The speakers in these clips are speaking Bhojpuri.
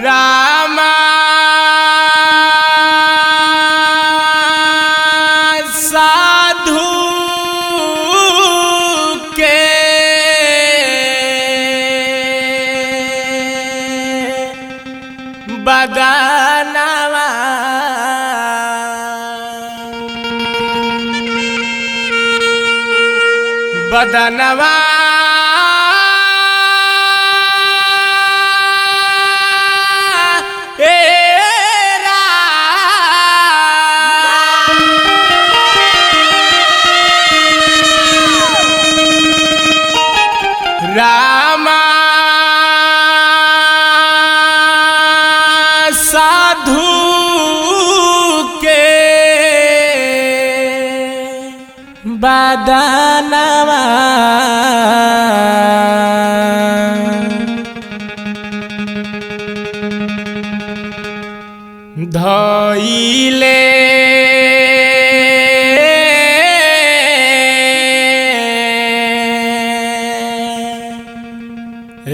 रामा साधु के बदनवा बदनवा रामा साधु के बदनवा धइले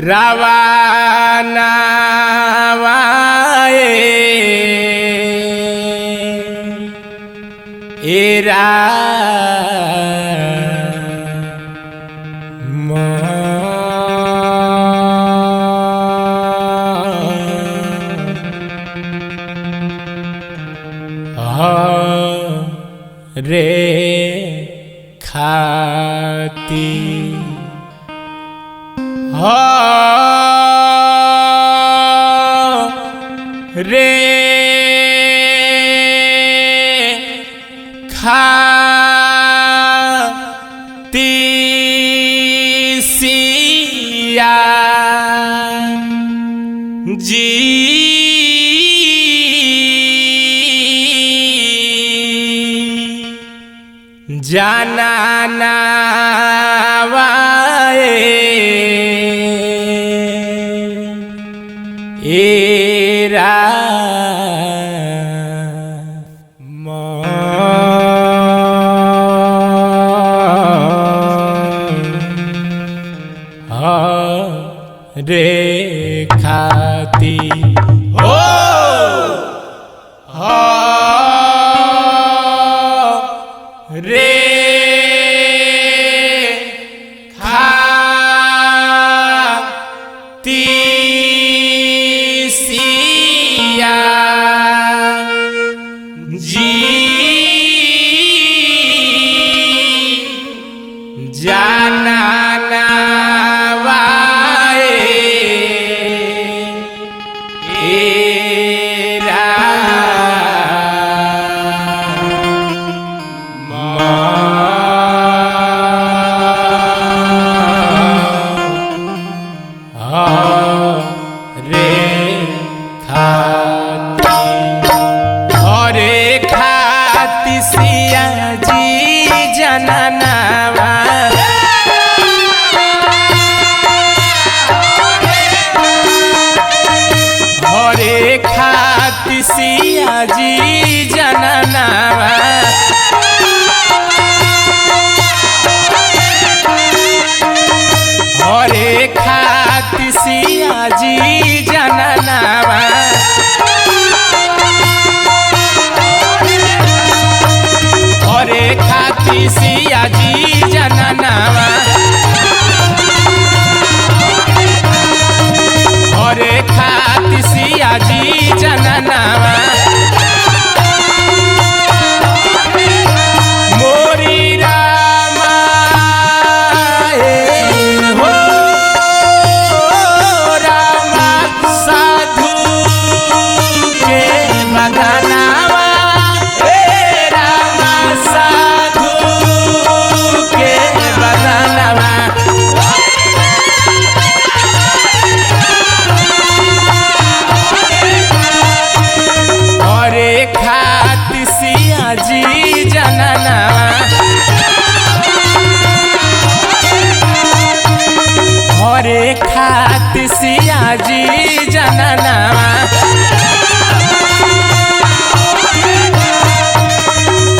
रवाना एरा रे खाती रे खाती सिया जी जाना नावाए एरा रे खाती हो रे खाती सिया जी जाना सिया जी जननावा हरे खाती सिया जी जननावा हरे खाती सिया जी जननावा हरे खाती सिया जी जननावा मोरी रामा हो रामा जी जननवा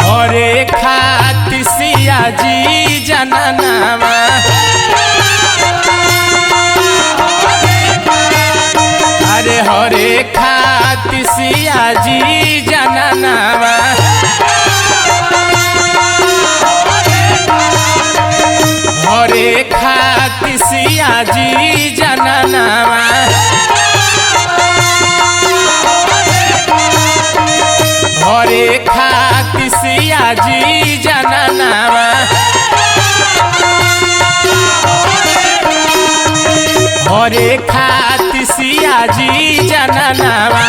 हरे खातिर सिया जी जननवा अरे हरे खातिर सिया जी जननवा हरे खातिर सिया जी जननवा हरे खातिर सिया जी जननवा हरे खातिर सिया जी जननवा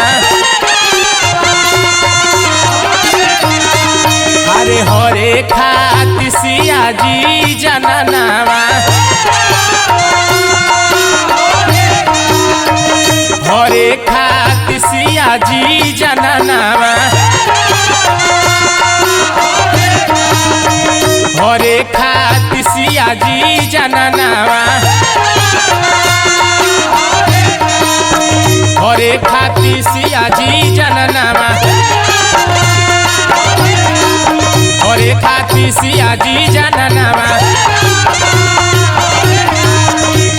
अरे हरे खातिर सिया जी जननवा हरे खातिर सिया जी जननवा हरे खातिर सिया जी जननवा हरे खातिर सिया जी जननवा हरे खातिर सिया जी जननवा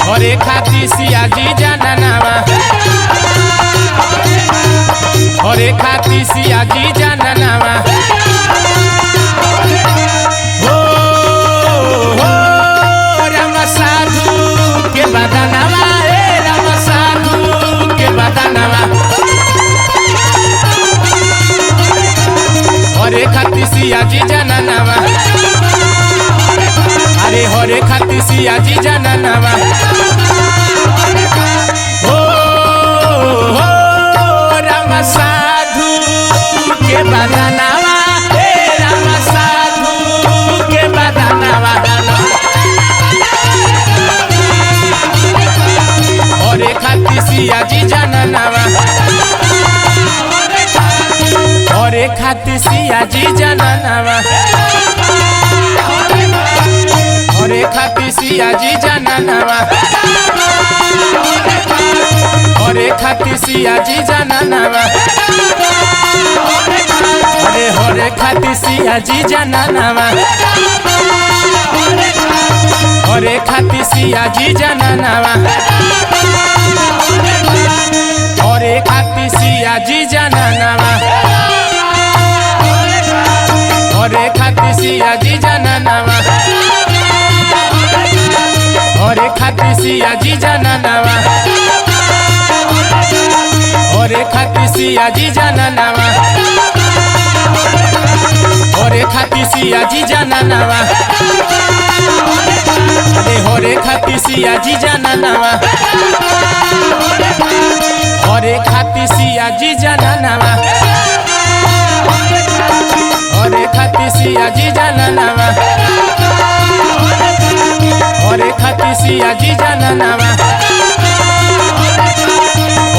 हरे खातिर सिया जी जननवा हरे खातिर सिया जी जननवा हो राम साधु के बदनवा राम साधु के बदनवा हरे खातिर सिया जी जननवा अरे हरे खातिर सिया जी जननवा हो राम साधु के बदनवा राम साधु के बदनवा हरे खातिर सिया जी जननवा हरे खातिर सिया जी जननवा हरे खातिर सिया जी जननवा हरे खातिर सिया जी जननवा अरे हरे खातिर सिया जी जननवा हरे खातिर सिया जी जननवा हरे खातिर सिया जी जननवा हरे खातिर सिया जी जननवा हरे खातिर सिया जी जननवा हरे खातिर सिया जी जननवा हरे खातिर सिया जी जननवा अरे हरे खातिर सिया जी जननवा हरे खातिर सिया जी जननवा हरे खातिर सिया जी जननवा हरे खातिर सिया जी जननवा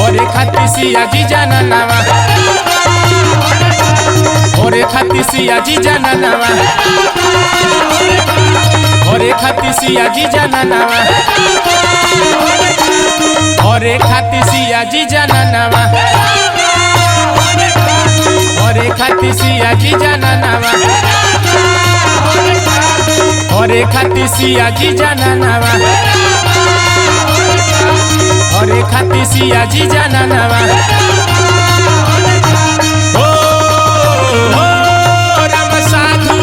हरे खातिर सिया जी जननवा हरे खातिर सिया जी जननवा हरे खातिर सिया जी जननवा हरे खातिर सिया जी जननवा हरे खातिर सिया जी जननवा हरे खातिर सिया जी जननवा हरे खातिर सिया जी जननवा हो राम साधु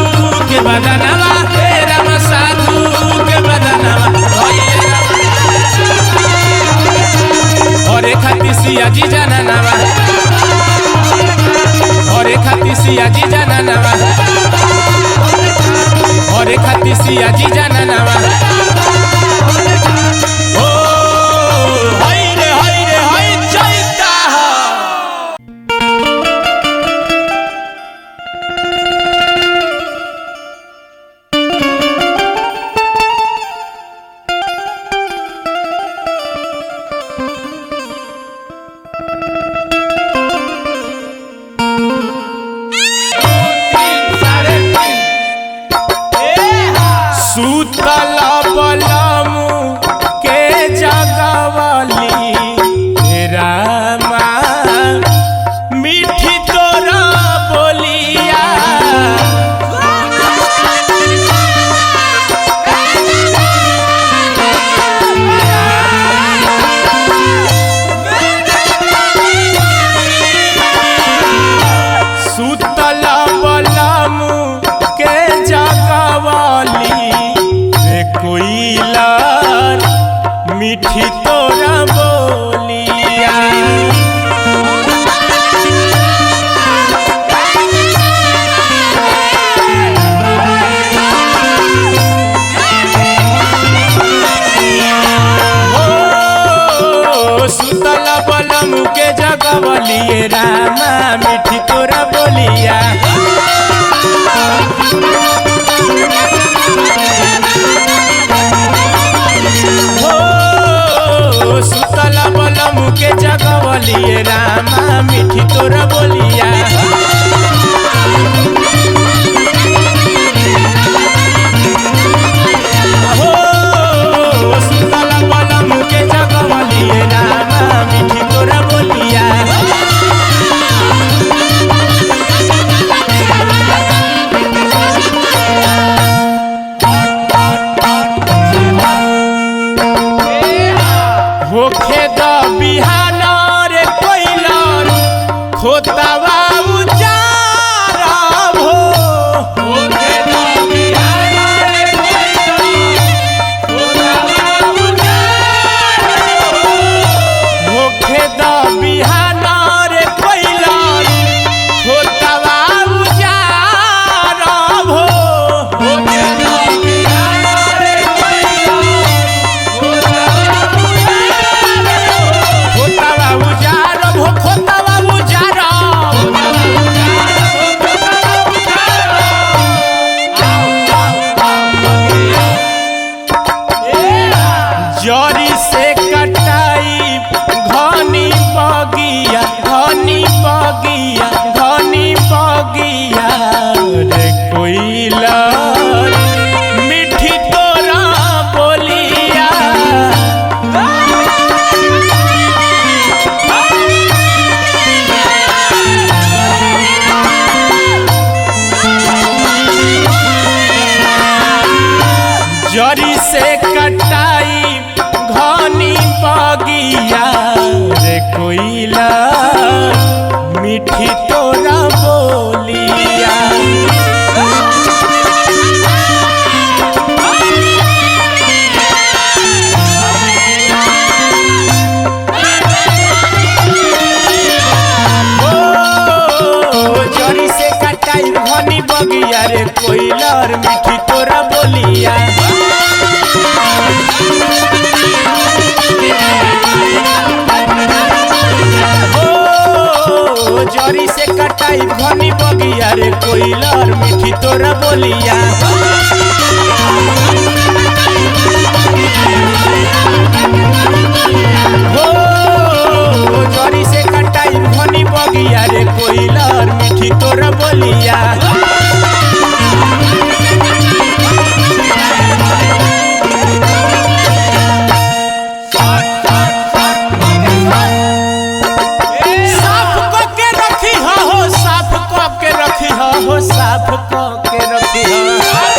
के बदनवा राम साधु के बदनवा हरे खातिर सिया जी जननवा हरे खातिर सिया जी जननवा हरे खातिर सिया जी जननवा ओ हाय रे हाय चैता सूतल जगवलिए रामा मीठी तोरा बोलिया हो सुतल बलम के जगवलिए रामा मीठी तोरा बोलिया हो सुतल बलम के जगवलिए रामा मीठी तोरा बोलिया होखे द बिहान रे कोइलर खोतावा उजारब हो होखे द बिहान रे कोइलर खोतावा उजारब होखे द बिहान रे कोइलर खोतावा उजारब हो होखे द बिहान रे खोतावा उजारब हो खोतावा उजारब जरी से कटाई घनी बगिया घनी बगिया घनी बगिया रे कोइलर मीठी तोरा बोलिया जरी से कटाई घनी बगिया रे कोइलर मीठी तोरा बोलिया ओ जरी से कटाई घनी बगिया रे कोइलर मीठी तोरा बोलिया हो जरी से कटाई घनी बगिया रे कोइलर मीठी तोरा बोलिया हो जरी से कटाई घनी बगिया रे कोइलर मीठी तोरा बोलिया साफ क के रखी हो साफ क के रखी हो साफ क के रखी हो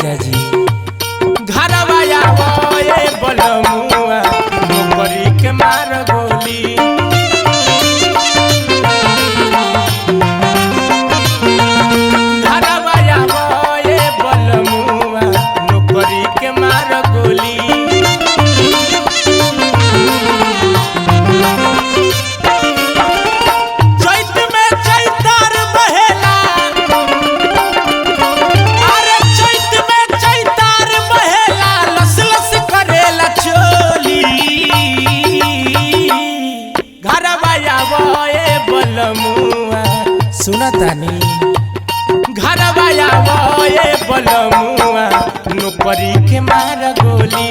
राजा जी घरवा आवो ए बलमुआ नौकरी के मार गोली घरवा आवो ए बलमुआ नौकरी के मार गोली सुना तानी घरवा आवो ए बलमुआ नौकरी के मार गोली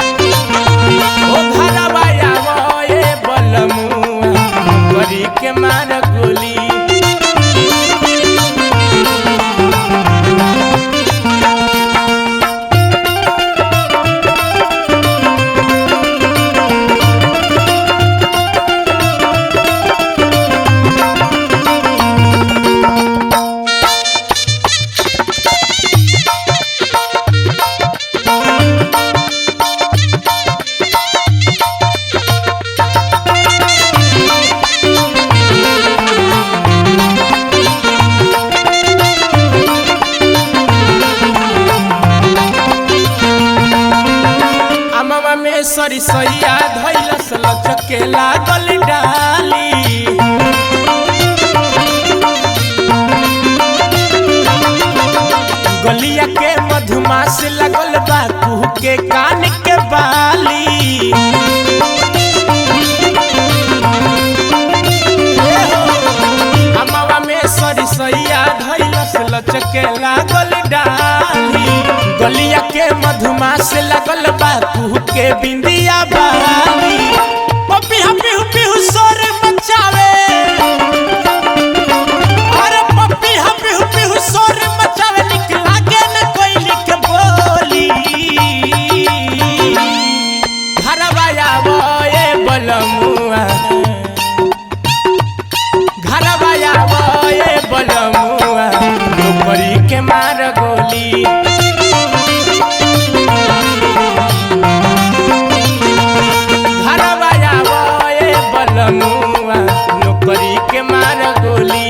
ओ घरवा आवो ए बलमुआ नौकरी के मार गोली सरिसैया धैलस लचके लागल डाली गलिया के मधुमास लगल बा कुह के कान के बाली अमवा में सरिसैया धैलस लचके लागल डाली गलिया के मधुमास लगल बा कुह के बिंदिया बाली पपिहा पिहु पिहु सोर मचावे अरे पपिहा पिहु पिहु सोर मचावे निक लागे न कोई लिख बोली घरवा आवो ए बलमुआ घरवा आवो ए बलमुआ नौकरी के मार गोली नौकरी के मार गोली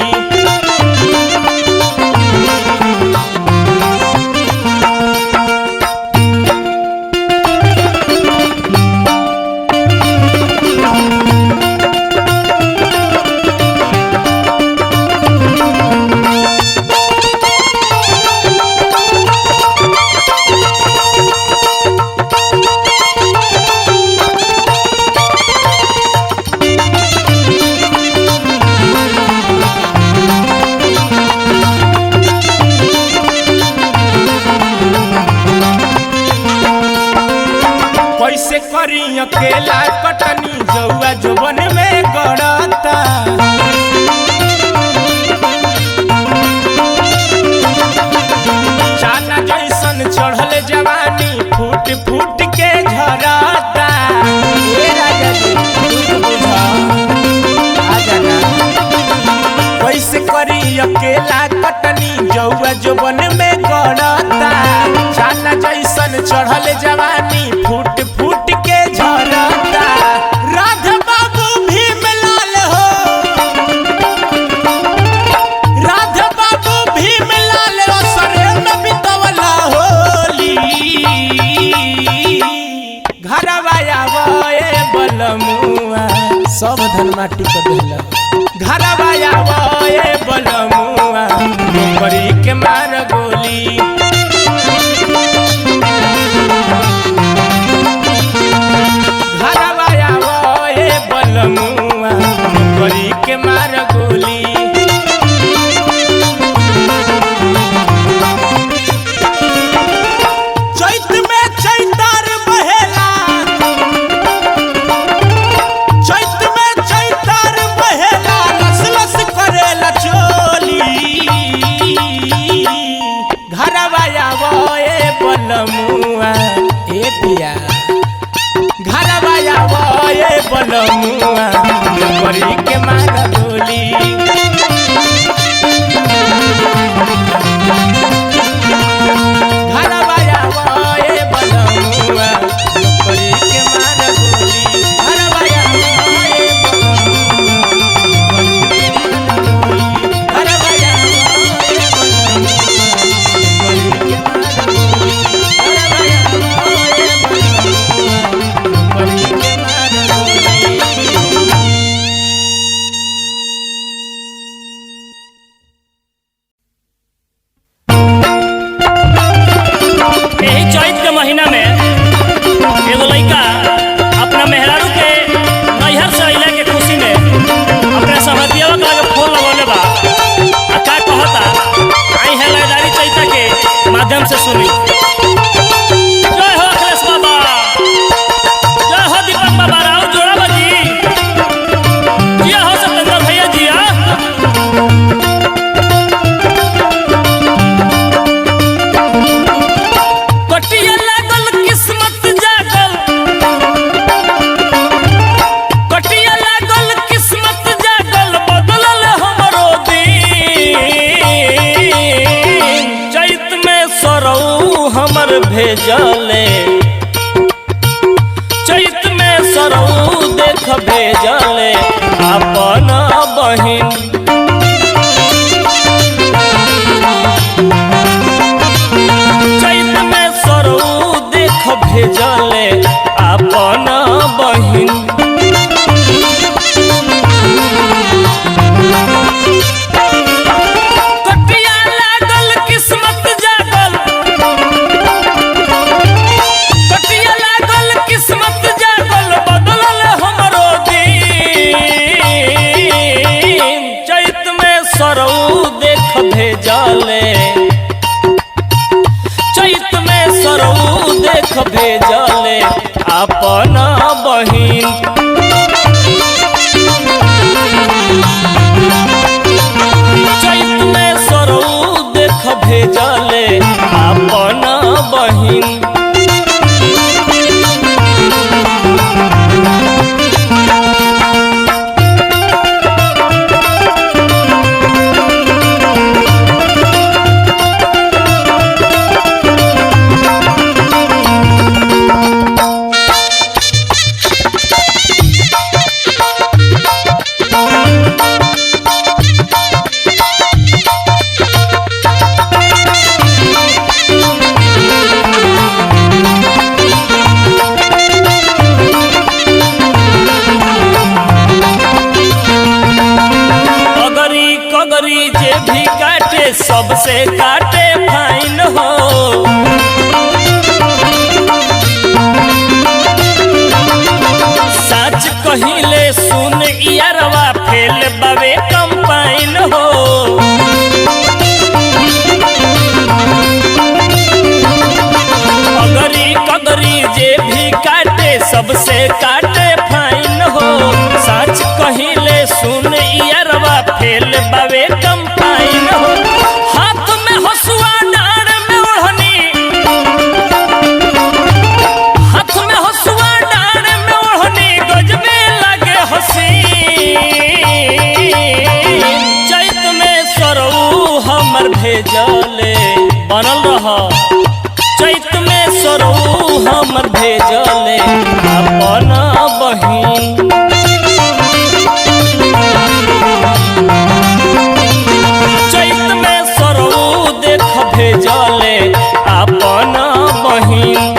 कैसे करी अकेला कटनी जौआ जोबन में गड़ता चाना जैसन चढ़ल जवानी फूट फूट के झरता ए राजा जी बुझा आ जाना कैसे करी अकेला कटनी जौआ जोबन में गड़ता चाना जैसन चढ़ल जवानी फूट फूट के झरता राधा बाबू भीम लाल हो राधा बाबू भीम लाल असरे में बितवला होली घरवा आवो ए बलमुआ सब धन माटी कर देला घरवा आवो ए बलमुआ नौकरी के मार गोली नौकरी के मार गोली चैत में चैतार बहेला चैत में चैतार बहेला लस लस करेला चोली घरवा आवो ए बलमुआ ए पिया घरवा आवो ए बलमुआ नौकरी के मार गोली एगो लड़का अपना मेहरारू के नैहर से अइला के खुशी में अपने सहमतिया के लगे फोन लगौले बा आ का कहता आई है लयदारी चैता के माध्यम से सुनी। जय हो अखिलेश बाबा, जय हो दीपक बाबा, राव जोड़ा बाजी, जिया हो सत्येंद्र भैया जिया। कटिया लागल किस्मत जागल, कटिया लागल किस्मत जागल, बदलल हमरो दिन। चैत में सरऊ हमर भेजले, चैत में सरऊ देख भेजले अपन बहिन। चैत में सरऊ देख भेजले अपन बहिन। कटिया लागल किस्मत जागल, कटिया लागल किस्मत जागल, बदलल हमरो दिन। चैत में सरऊ देख भेजले, चैत में सरऊ देख भेजले अपन बहिन। चैत में सरऊ देख भेजले अपन बहिन। अगरी कगरी जे भी काटे सबसे काटे फाइन हो। सच कहिले सुन यारवा फेल बावे कंपाइन हो। अगरी कगरी जे भी काटे सबसे काटे फाइन हो। सच कहिले सुन यारवा फेल बावे कंपाइन हो। हाथ में हसुआ डाँड़ में ओढ़नी, हाथ में हसुआ डाँड़ में ओढ़नी, गजबे लगे हसीन। चैत में सरऊ हमर भेजले बनल रह। चैत में सरऊ हमर भेजले अपन बहिन। चैत में सरऊ देख भेजले अपन बहिन।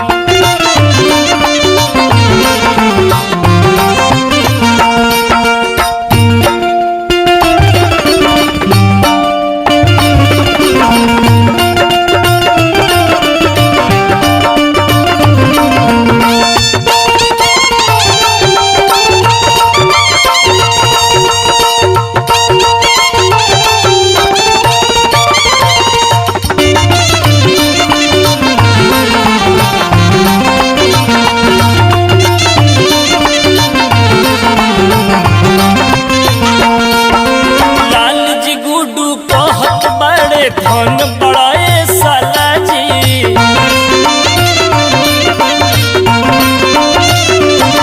लाल जी गुडू कहत बड़े धन बड़ाए साला जी।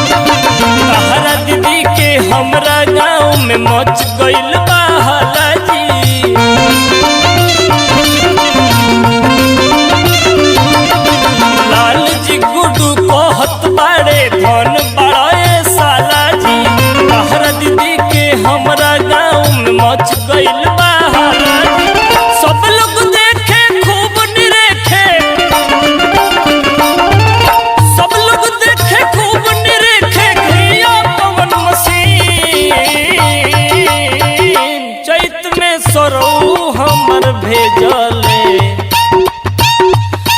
तहरा दीदी के हमरा गाँव में मच गइल बा हाला जी। लाल जी गुडू कहत बड़े धन बड़ाए साला जी। तहरा दीदी के हमरा गाँव में मच गइल बा हाला जी। सब लोग देखे खूब निरेखे, सब लोग देखे खूब निरेखे, घिया पवन मशीन। चैत में सरऊ हमर भेजले,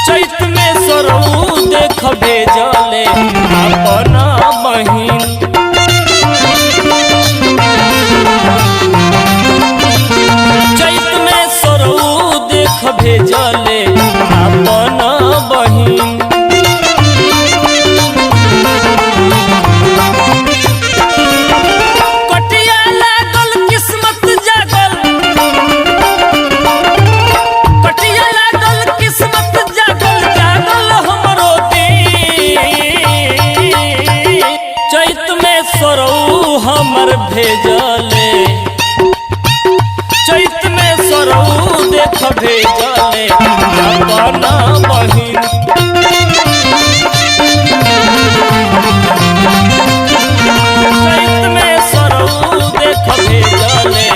चैत में सरऊ देख भेजले अपन बहिन। चैत में सरऊ देख भेजले अपन बहिन। कटिया लागल किस्मत जागल, कटिया लागल किस्मत जागल, जागल हमरो दिन। चैत में सरऊ हमर भेजले, चैत में सरऊ देख भेजले अपन बहिन। चैत में सरऊ देख भेजले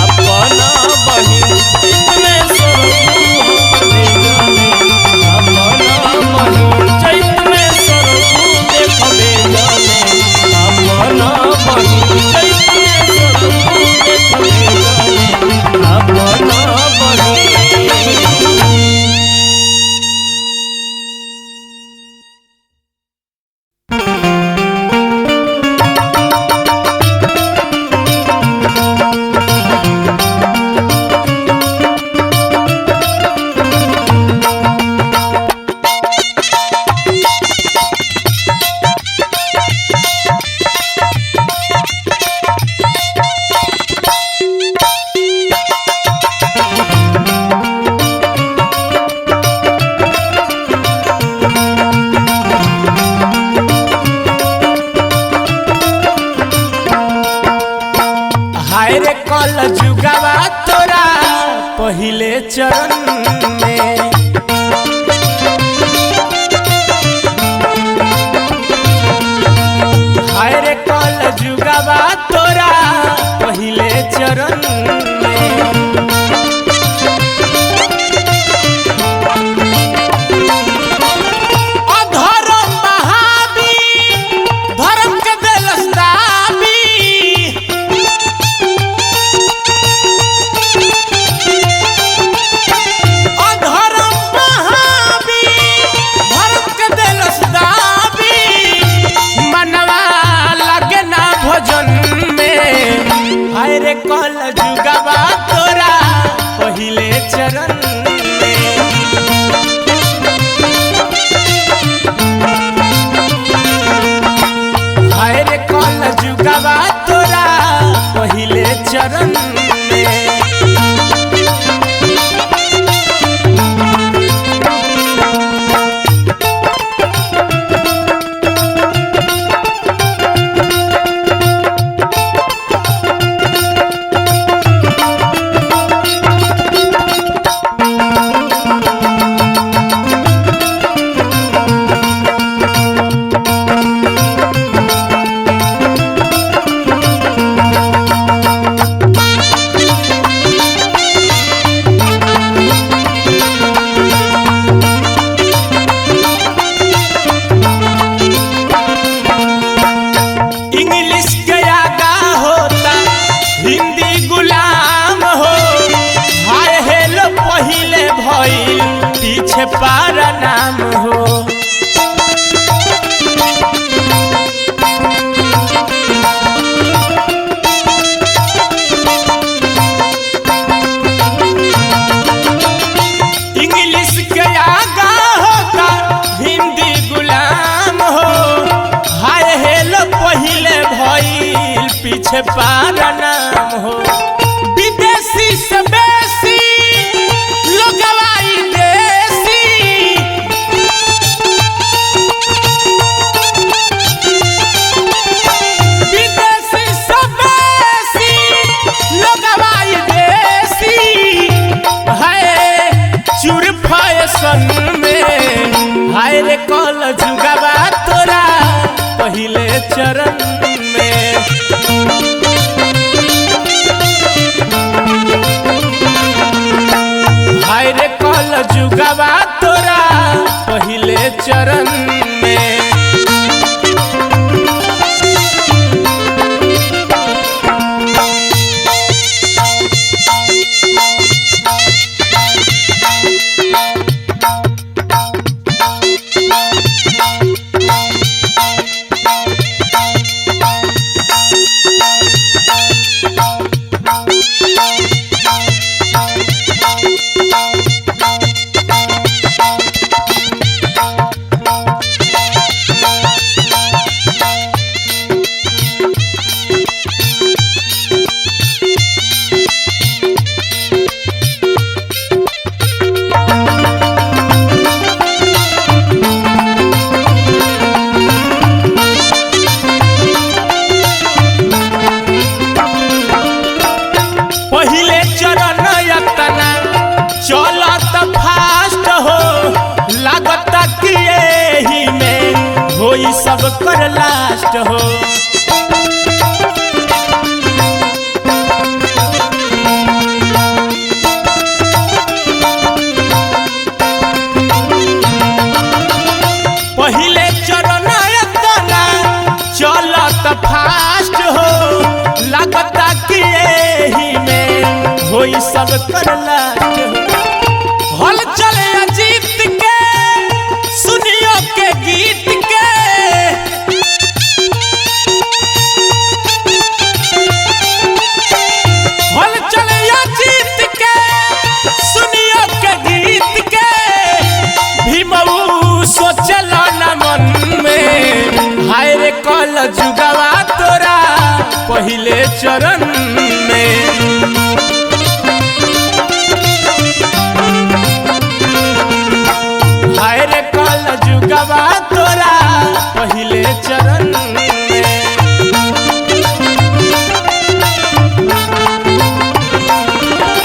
अपन बहिन। चैत में सरऊ भेजले अपन बहिन। चैत में सरऊ देख भेजले अपन बहिन। चैत में सरऊ देख भेजले अपन बहिन। हाय रे कल जुगावा तोरा पहिले चरण में। हाय रे कल जुगावा तोरा पहिले चरण में। अधर्म महावीर धर्म के देलस दाबी। अधर्म महावीर धर्म के देलस दाबी। मनवा लगे ना भोजन में। हाय रे कल जुगावा तोरा पहिले चरण में। हाय रे कल जुगावा तोरा पहिले चरण में। इंग्लिश के आगा होता हिंदी गुलाम हो। हाय हेलो पहिले भइल पीछे पारा नाम हो। इंग्लिश के आगा होता हिंदी गुलाम हो। हाय हेलो पहिले भइल पीछे पारा नाम हो। विदेशी से बेसी लोगवाई देसी। विदेशी से बेसी लोगवाई देसी। हाय चूर फैशन में। हाय रे कल जुगावा तोरा पहिले चरण में। हाय रे कल जुगावा तोरा पहिले चरण में। चलत फास्ट हो लागता कि एही में होई सब कर लास्ट हो। पहिले चरण एतना चलत फास्ट हो लागता कि एही में होई सब कर लास्ट हो। हल चले अजीत के सुनियो के गीत के हल चले अजीत के सुनियो के गीत के भीमऊ सोचला न मन में हाय रे कल जुगवा तोरा पहिले चरण में। हाय रे कल जुगवा तोरा पहिले चरण में।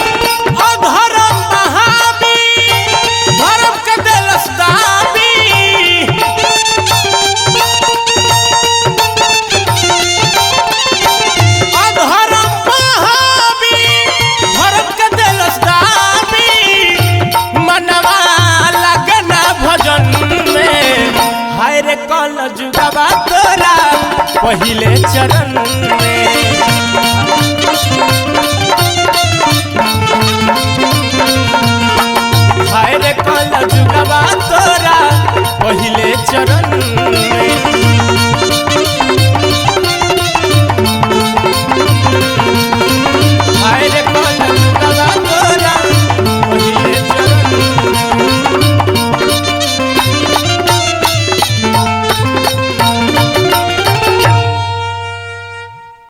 अधर्म महावीर धर्म के देलस दाबी अधर्म महावीर धर्म के देलस दाबी मनवा लगना भजन में। हाय रे कल जुगवा तोरा पहिले चरण में। हाय रे कल जुगवा तोरा पहिले चरण